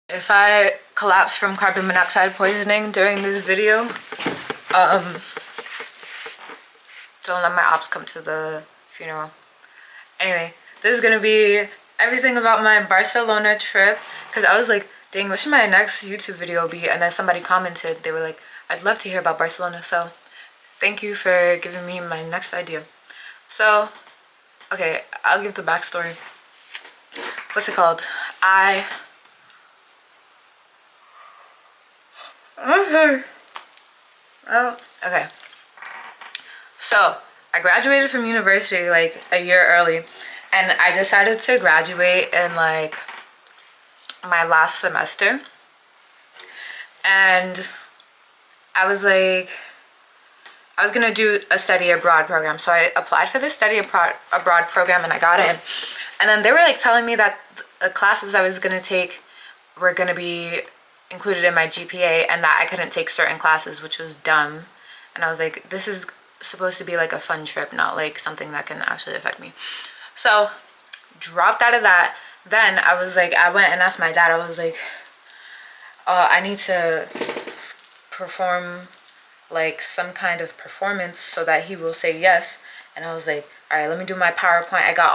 If I collapse from carbon monoxide poisoning during this video, don't let my ops come to the funeral. Anyway, this is gonna be everything about my Barcelona trip, because I was like, dang, what should my next YouTube video be? And then somebody commented, they were like, I'd love to hear about Barcelona, so thank you for giving me my next idea. So, okay, I'll give the backstory. What's it called? Oh, okay. So, I graduated from university like a year early, and I decided to graduate in like my last semester. And I was like, I was gonna do a study abroad program. So I applied for this study abroad program and I got in. And then they were like telling me that the classes I was gonna take were gonna be included in my GPA and that I couldn't take certain classes, which was dumb. And I was like, this is supposed to be like a fun trip, not like something that can actually affect me. So dropped out of that. Then I was like, I went and asked my dad, I was like, I need to perform like some kind of performance so that he will say yes. And I was like, all right, let me do my PowerPoint. I got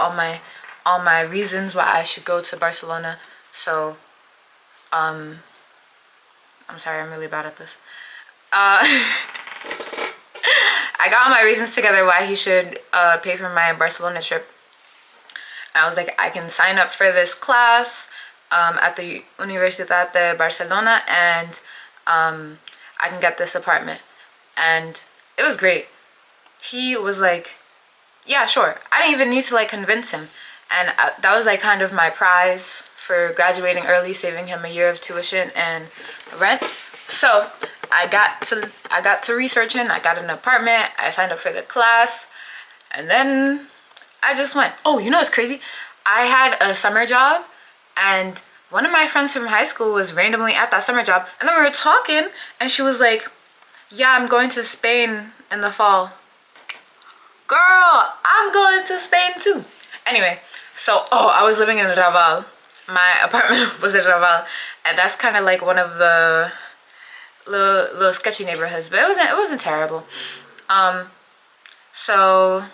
all my reasons why I should go to Barcelona. So I'm sorry, I'm really bad at this. I got all my reasons together why he should pay for my Barcelona trip. And I was like, I can sign up for this class at the Universidad de Barcelona, and I can get this apartment. And it was great. He was like, yeah, sure. I didn't even need to like convince him. And that was like kind of my prize for graduating early, saving him a year of tuition and rent. So I got to researching. I got an apartment. I signed up for the class, and then I just went. Oh, you know what's crazy? I had a summer job, and one of my friends from high school was randomly at that summer job, and then we were talking, and she was like, yeah, I'm going to Spain in the fall. Girl, I'm going to Spain too. Anyway, so, I was living in Raval. My apartment was in Raval, and that's kind of like one of the little sketchy neighborhoods, but it wasn't terrible. So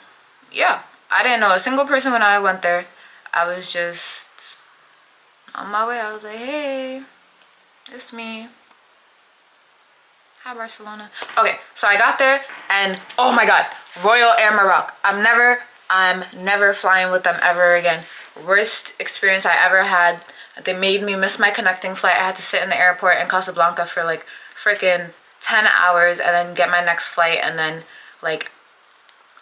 yeah, I didn't know a single person when I went there. I was just on my way. I was like, hey, it's me. Hi, Barcelona. Okay, so I got there, and oh my god, Royal Air Morocco. I'm never flying with them ever again. Worst experience I ever had. They made me miss my connecting flight. I had to sit in the airport in Casablanca for like freaking 10 hours and then get my next flight, and then like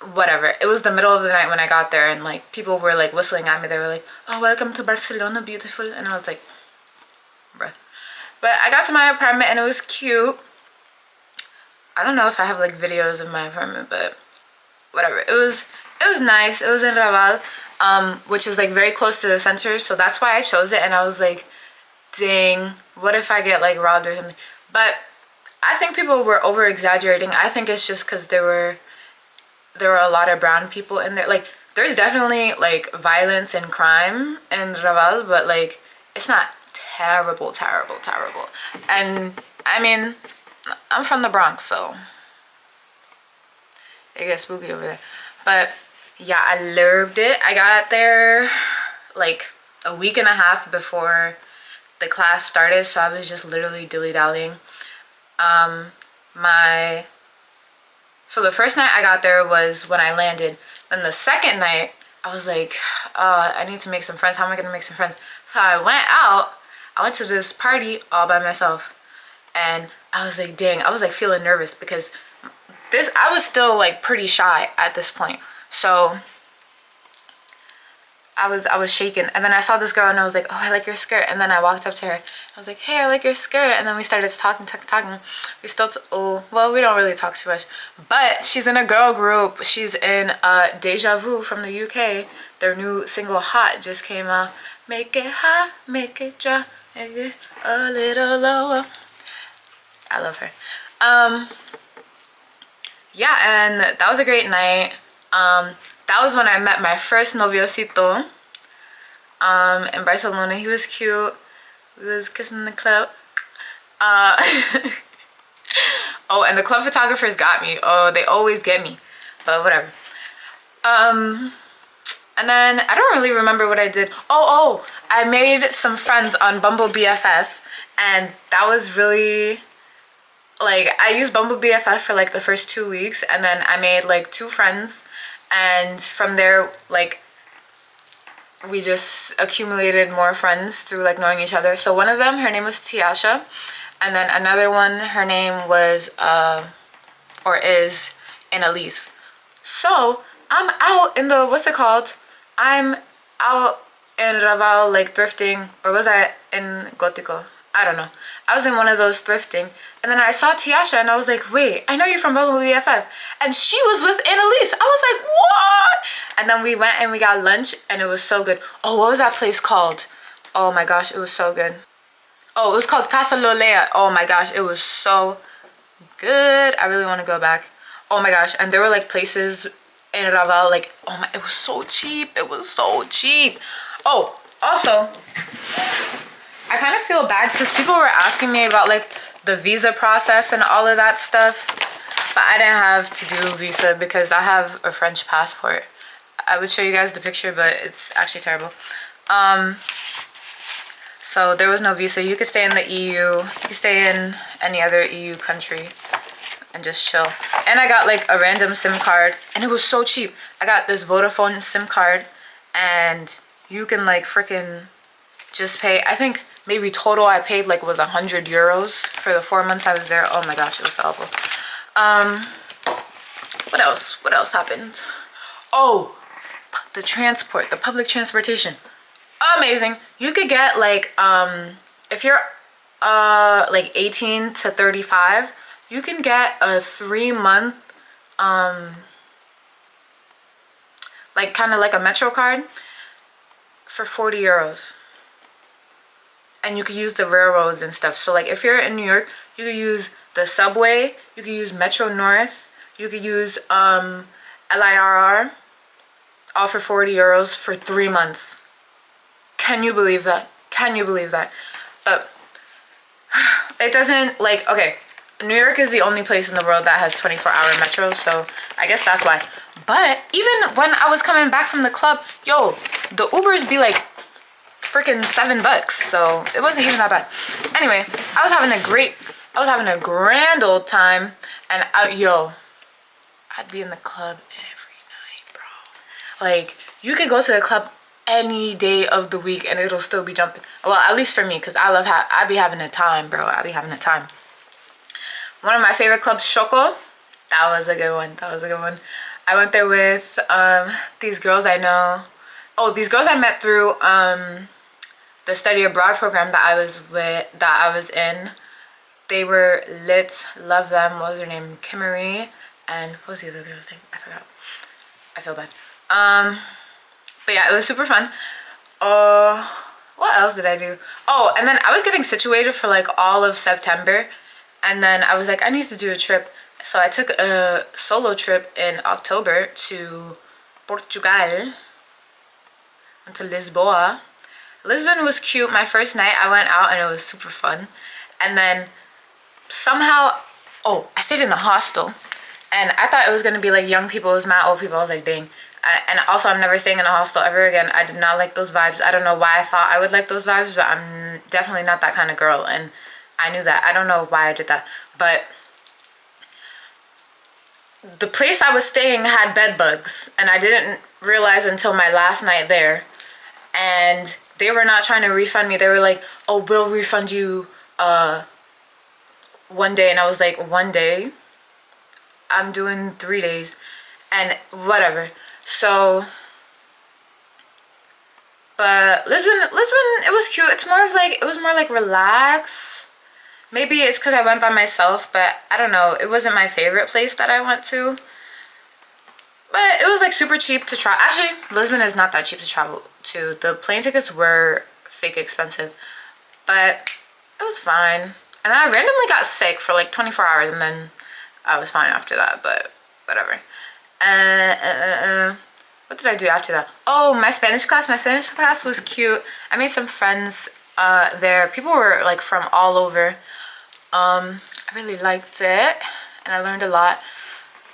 whatever. It was the middle of the night when I got there, and like people were like whistling at me. They were like, oh, welcome to Barcelona, beautiful. And I was like, bruh. But I got to my apartment and it was cute. I don't know if I have like videos of my apartment, but whatever. It was nice. It was in Raval, which is like very close to the center, so that's why I chose it. And I was like, dang, what if I get like robbed or something? But I think people were over exaggerating. I think it's just because there were a lot of brown people in there. Like, there's definitely like violence and crime in Raval, but like it's not terrible. And I mean, I'm from the Bronx, so it gets spooky over there. But yeah, I loved it. I got there like a week and a half before the class started, so I was just literally dilly-dallying. So the first night I got there was when I landed. Then the second night, I was like, I need to make some friends. How am I gonna make some friends? So I went out. I went to this party all by myself, and I was like, dang, I was like feeling nervous because I was still like pretty shy at this point. So I was shaking, and then I saw this girl and I was like, oh, I like your skirt. And then I walked up to her. I was like, hey, I like your skirt. And then we started talking. We still, well, we don't really talk too much, but she's in a girl group. She's in Deja Vu from the UK. Their new single Hot just came out. Make it hot, make it drop, make it a little lower. I love her. Yeah, and that was a great night. That was when I met my first noviocito in Barcelona. He was cute. We was kissing in the club. Uh, oh, and the club photographers got me. Oh, they always get me. But whatever. And then I don't really remember what I did. Oh, I made some friends on Bumble BFF, and that was really, like, I used Bumble BFF for like the first 2 weeks, and then I made like 2 friends, and from there, like, we just accumulated more friends through like knowing each other. So one of them, her name was Tiasha, and then another one, her name was or is Annalise. So I'm out in the, what's it called? I'm out in Raval, like thrifting, or was I in Gotico? I don't know. I was in one of those thrifting, and then I saw Tiasha, and I was like, wait, I know you from Bumble BFF. And she was with Annalise. I was like, what? And then we went and we got lunch, and it was so good. Oh, what was that place called? Oh my gosh, it was so good. Oh, it was called Casa Lolea. Oh my gosh, it was so good. I really want to go back. Oh my gosh, and there were like places in Raval, like, oh my, it was so cheap. It was so cheap. Oh, also, I kind of feel bad because people were asking me about like the visa process and all of that stuff, but I didn't have to do visa because I have a French passport. I would show you guys the picture, but it's actually terrible. So there was no visa. You could stay in the EU, you could stay in any other EU country and just chill. And I got like a random SIM card, and it was so cheap. I got this Vodafone SIM card, and you can like freaking just pay, I think maybe total I paid like was 100 euros for the 4 months I was there. Oh my gosh, it was awful. What else happened? Oh, the transport, the public transportation, amazing. You could get like if you're like 18 to 35, you can get a 3-month like kind of like a Metro card for 40 euros. And you could use the railroads and stuff. So like if you're in New York, you could use the subway, you could use Metro North, you could use LIRR, all for 40 euros for 3 months. Can you believe that? Can you believe that? But it doesn't, like, okay, New York is the only place in the world that has 24-hour metro, so I guess that's why. But even when I was coming back from the club, yo, the Ubers be like freaking $7, so it wasn't even that bad. Anyway, I was having a grand old time, and I'd be in the club every night, bro. Like, you could go to the club any day of the week and it'll still be jumping. Well, at least for me, because I be having a time, bro. I be having a time. One of my favorite clubs, Choco. That was a good one. That was a good one. I went there with these girls I know. Oh, these girls I met through the study abroad program that I was in. They were lit. Love them. What was her name? Kimmery. And what was the other girl's name? I forgot. I feel bad. But yeah, it was super fun. What else did I do? Oh, and then I was getting situated for like all of September. And then I was like, I need to do a trip. So I took a solo trip in October to Portugal and to Lisboa. Lisbon was cute. My first night I went out and it was super fun. And then somehow, I stayed in a hostel. And I thought it was going to be like young people. It was mad old people. I was like, dang. And also, I'm never staying in a hostel ever again. I did not like those vibes. I don't know why I thought I would like those vibes, but I'm definitely not that kind of girl. And I knew that. I don't know why I did that. But the place I was staying had bed bugs. And I didn't realize until my last night there. And they were not trying to refund me. They were like, oh, we'll refund you one day. And I was like, 1 day? I'm doing 3 days. And whatever. So, but Lisbon, it was cute. It was more like relax. Maybe it's because I went by myself, but I don't know. It wasn't my favorite place that I went to. But it was like super cheap to travel. Actually, Lisbon is not that cheap to travel to. The plane tickets were fake expensive, but it was fine. And then I randomly got sick for like 24 hours and then I was fine after that, but whatever. What did I do after that? Oh, my Spanish class was cute. I made some friends there. People were like from all over. I really liked it and I learned a lot.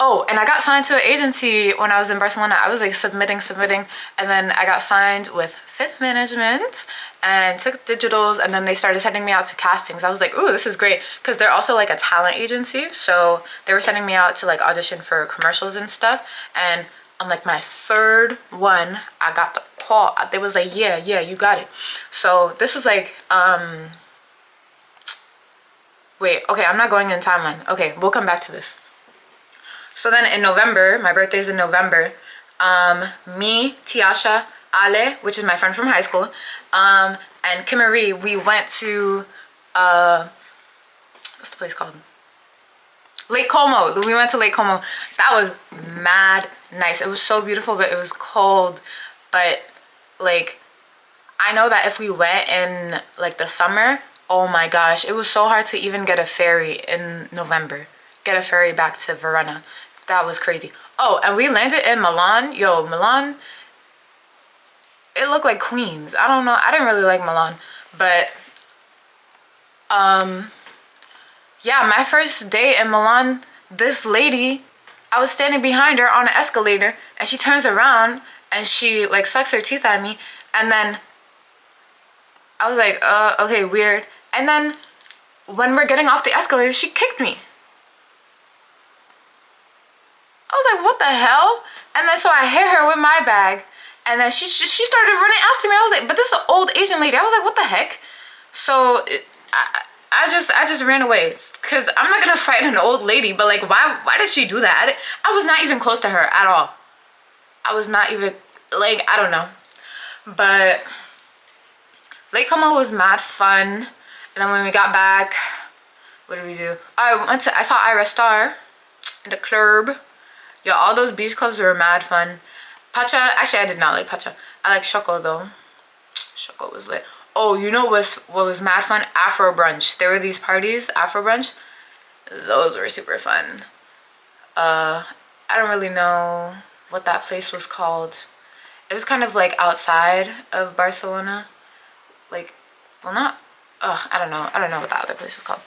Oh, and I got signed to an agency when I was in Barcelona. I was like submitting, and then I got signed with Fifth Management and took digitals, and then they started sending me out to castings. I was like, ooh, this is great, because they're also like a talent agency. So they were sending me out to like audition for commercials and stuff. And on like my third one, I got the call. They was like, yeah, you got it. So this was like, wait, okay, I'm not going in timeline. Okay, we'll come back to this. So then in November, my birthday's in November, me, Tiasha, Ale, which is my friend from high school, and Kimmery, we went to, what's the place called? Lake Como. We went to Lake Como. That was mad nice. It was so beautiful, but it was cold. But like, I know that if we went in like the summer, oh my gosh, it was so hard to even get a ferry in November. Get a ferry back to Verona. That was crazy. Oh, and we landed in Milan. Yo, Milan, it looked like Queens. I don't know. I didn't really like Milan. But, yeah, my first day in Milan, this lady, I was standing behind her on an escalator, and she turns around, and she, like, sucks her teeth at me. And then I was like, okay, weird. And then when we're getting off the escalator, she kicked me. I was like, what the hell? And then so I hit her with my bag, and then she started running after me. I was like, but this is an old Asian lady. I was like, what the heck? So I just ran away, because I'm not gonna fight an old lady. But like, why did she do that? I was not even close to her at all. I was not even, like, I don't know. But Lake Como was mad fun. And then when we got back, what did we do? I saw Ira Star in the club. Yo, all those beach clubs were mad fun. Pacha, actually I did not like Pacha. I like Choco though. Choco was lit. Oh, you know what was mad fun? Afro brunch. There were these parties, Afro brunch. Those were super fun. I don't really know what that place was called. It was kind of like outside of Barcelona. Like, well, not, I don't know what that other place was called.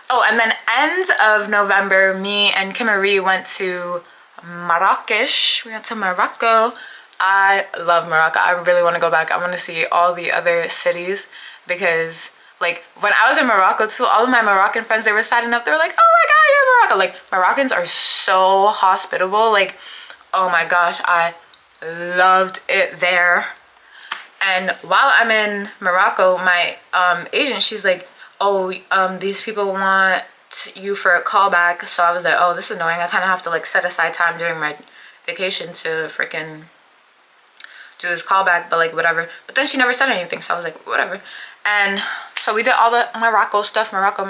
Oh, and then end of November, me and Kimmery went to Marrakesh. We went to Morocco. I love Morocco. I really want to go back. I want to see all the other cities, because like when I was in Morocco too, all of my Moroccan friends, they were signing up. They were like, oh my God, you're in Morocco. Like, Moroccans are so hospitable. Like, oh my gosh, I loved it there. And while I'm in Morocco, my agent, she's like, oh, these people want you for a callback. So I was like, oh, this is annoying. I kind of have to like set aside time during my vacation to freaking do this callback, but like whatever. But then she never said anything, so I was like, whatever. And so we did all the Morocco stuff, Morocco,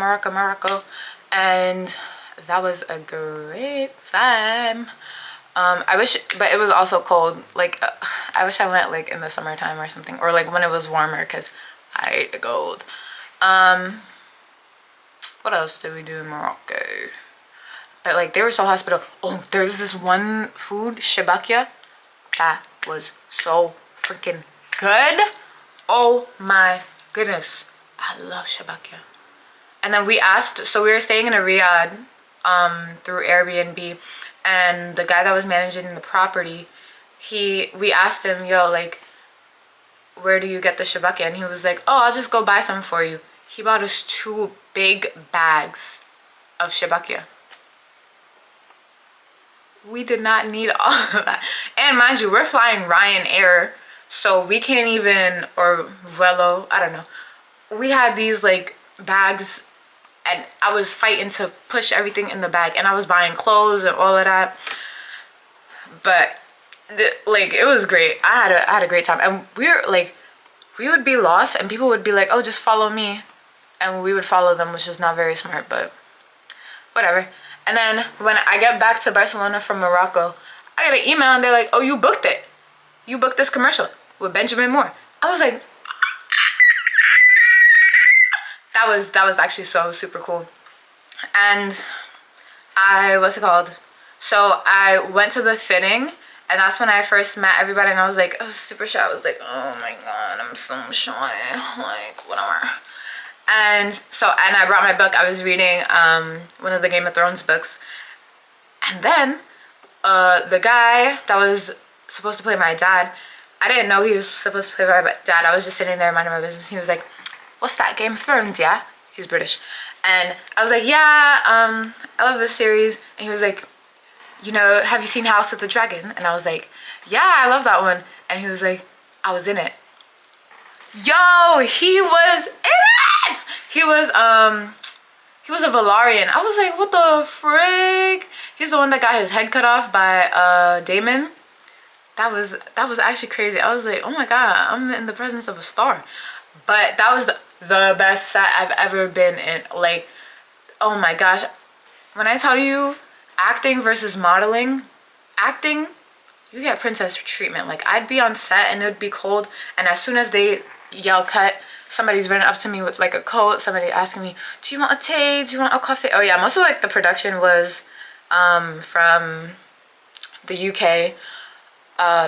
and that was a great time. I wish, but it was also cold. Like, I wish I went like in the summertime or something, or like when it was warmer, because I hate the cold. What else did we do in Morocco? But like, they were so hospitable. Oh, there's this one food, shibakia, that was so freaking good. Oh my goodness, I love shibakia. And then we asked, so we were staying in a riad through Airbnb, and the guy that was managing the property, we asked him, yo, like, where do you get the shibakia? And he was like, oh, I'll just go buy some for you. He bought us 2 big bags of shibakia. We did not need all of that. And mind you, we're flying Ryanair, so we can't even, or Velo, I don't know. We had these like bags, and I was fighting to push everything in the bag, and I was buying clothes and all of that. But like, it was great. I had a great time. And we would be lost, and people would be like, oh, just follow me, and we would follow them, which was not very smart, but whatever. And then when I get back to Barcelona from Morocco, I get an email, and they're like, oh, you booked it. You booked this commercial with Benjamin Moore. I was like, that was actually so super cool. And what's it called? So I went to the fitting, And that's when I first met everybody, and I was like, I was super shy. I was like, oh my god, I'm so shy, like whatever. And so, and I brought my book. I was reading one of the Game of Thrones books, and then the guy that was supposed to play my dad, I didn't know he was supposed to play my dad. I was just sitting there minding my business. He was like, what's that, Game of Thrones? Yeah, he's British. And I was like, yeah, I love this series. And he was like, you know, have you seen House of the Dragon? And I was like, yeah, I love that one. And he was like, I was in it. Yo, he was in it. He was a Valarian. I was like, what the frick? He's the one that got his head cut off by Daemon. That was actually crazy. I was like, oh my god, I'm in the presence of a star. But that was the best set I've ever been in. Like, oh my gosh, when I tell you, acting versus modeling, acting, you get princess treatment. Like, I'd be on set and it would be cold, and as soon as they yell cut, somebody's running up to me with like a coat, somebody asking me, do you want a tea, do you want a coffee? Oh yeah, most of like the production was from the UK.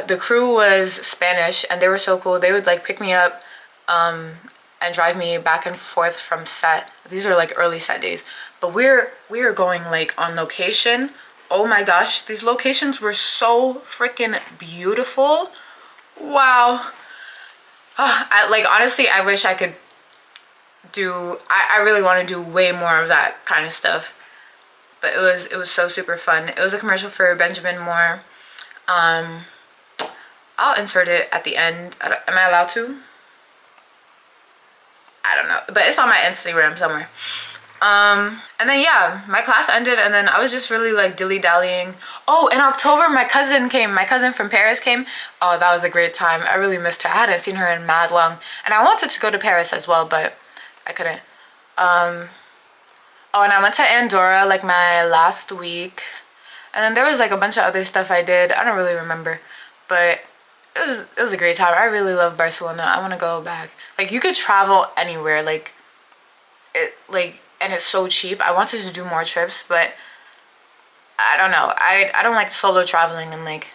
The crew was Spanish, and they were so cool. They would like pick me up and drive me back and forth from set. These are like early set days, but we're going like on location. Oh my gosh, these locations were so freaking beautiful. Wow. Like honestly, I wish I could do, I really want to do way more of that kind of stuff. But it was so super fun. It was a commercial for Benjamin Moore. I'll insert it at the end. Am I allowed to? I don't know, but it's on my Instagram somewhere. And then yeah, my class ended, and then I was just really like dilly-dallying. Oh, in October my cousin came. My cousin from Paris came. Oh, that was a great time. I really missed her. I hadn't seen her in mad long, and I wanted to go to Paris as well, but I couldn't. Oh, and I went to Andorra like my last week, and then there was like a bunch of other stuff I did. I don't really remember, but it was a great time. I really love Barcelona. I want to go back. Like, you could travel anywhere, like and it's so cheap. I wanted to do more trips, but I don't know. I don't like solo traveling, and like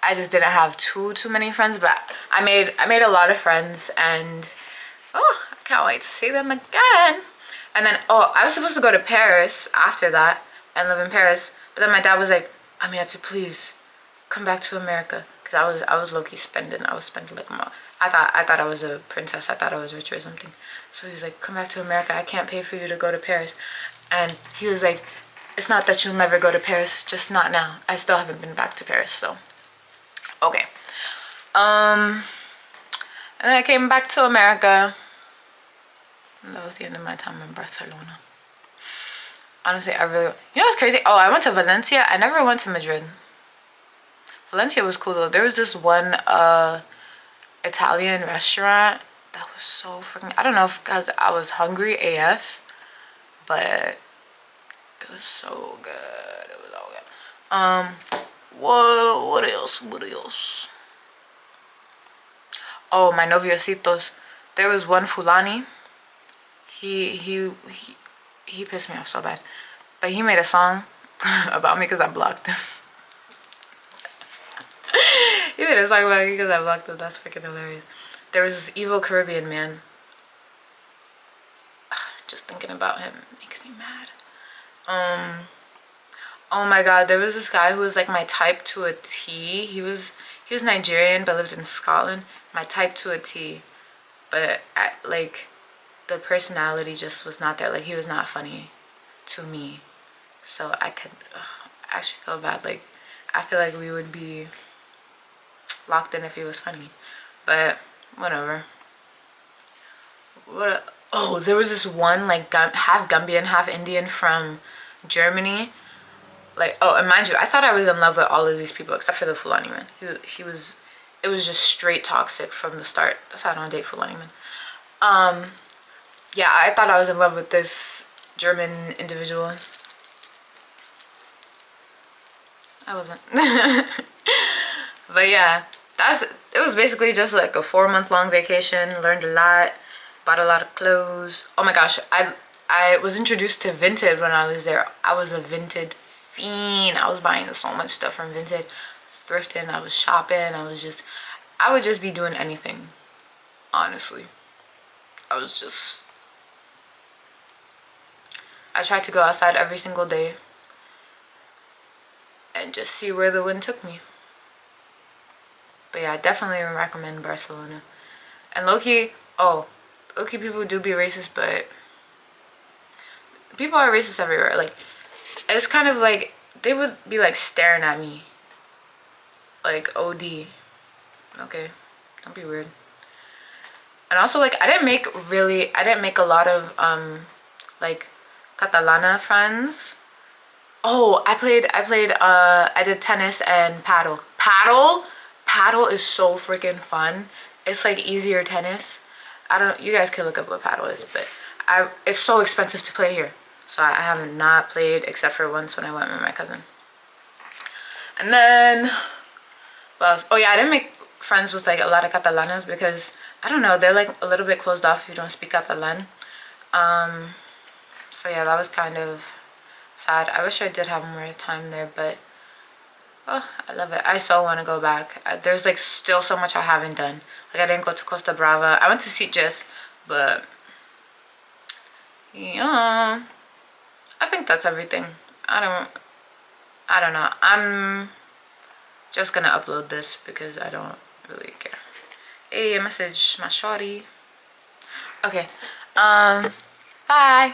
I just didn't have too many friends, but I made a lot of friends, and oh, I can't wait to see them again. And then oh, I was supposed to go to Paris after that and live in Paris, but then my dad was like, Aminatu, please come back to America, because I was low-key spending. I was spending like I thought I was a princess. I thought I was rich or something. So he's like, come back to America. I can't pay for you to go to Paris. And he was like, it's not that you'll never go to Paris, just not now. I still haven't been back to Paris, so okay. And then I came back to America. And that was the end of my time in Barcelona. Honestly, I really, you know what's crazy? Oh, I went to Valencia. I never went to Madrid. Valencia was cool though. There was this one Italian restaurant that was so freaking, I don't know if because I was hungry AF, but it was so good. It was all good. What else? Oh, my noviocitos. There was one Fulani. He pissed me off so bad, but he made a song about me because I blocked him. He made a song about me because I blocked him. That's freaking hilarious. There was this evil Caribbean man. Just thinking about him makes me mad. Oh my god, there was this guy who was like my type to a T. He was Nigerian but lived in Scotland. My type to a T, but like the personality just was not there. Like, he was not funny to me, so I could actually feel bad. Like, I feel like we would be locked in if he was funny, but whatever. Oh, there was this one like half Gambian, half Indian from Germany. Like, oh, and mind you, I thought I was in love with all of these people except for the Fulani man. He was, it was just straight toxic from the start. That's why I don't date Fulani man. Yeah, I thought I was in love with this German individual. I wasn't. But yeah, it was basically just like a 4-month-long vacation. Learned a lot, bought a lot of clothes. Oh my gosh, I was introduced to Vinted when I was there. I was a Vinted fiend. I was buying so much stuff from Vinted. thrifting, I was shopping, I would just be doing anything, honestly. I tried to go outside every single day and just see where the wind took me. But yeah, I definitely recommend Barcelona. And low-key, low-key people do be racist, but people are racist everywhere. Like, it's kind of like, they would be like staring at me. Like, OD. Okay, don't be weird. And also, like, I didn't make a lot of, like, Catalana friends. Oh, I did tennis and paddle. Paddle is so freaking fun. It's like easier tennis. You guys can look up what paddle is, but it's so expensive to play here. So I have not played except for once when I went with my cousin. And then, what else? Oh yeah, I didn't make friends with like a lot of Catalanas because, I don't know, they're like a little bit closed off if you don't speak Catalan. So yeah, that was kind of sad. I wish I did have more time there, but oh, I love it. I so want to go back. There's like still so much I haven't done. Like, I didn't go to Costa Brava. I went to Sitges, but yeah, I think that's everything. I don't know. I'm just gonna upload this because I don't really care. Hey, a message, my shorty. Okay, bye.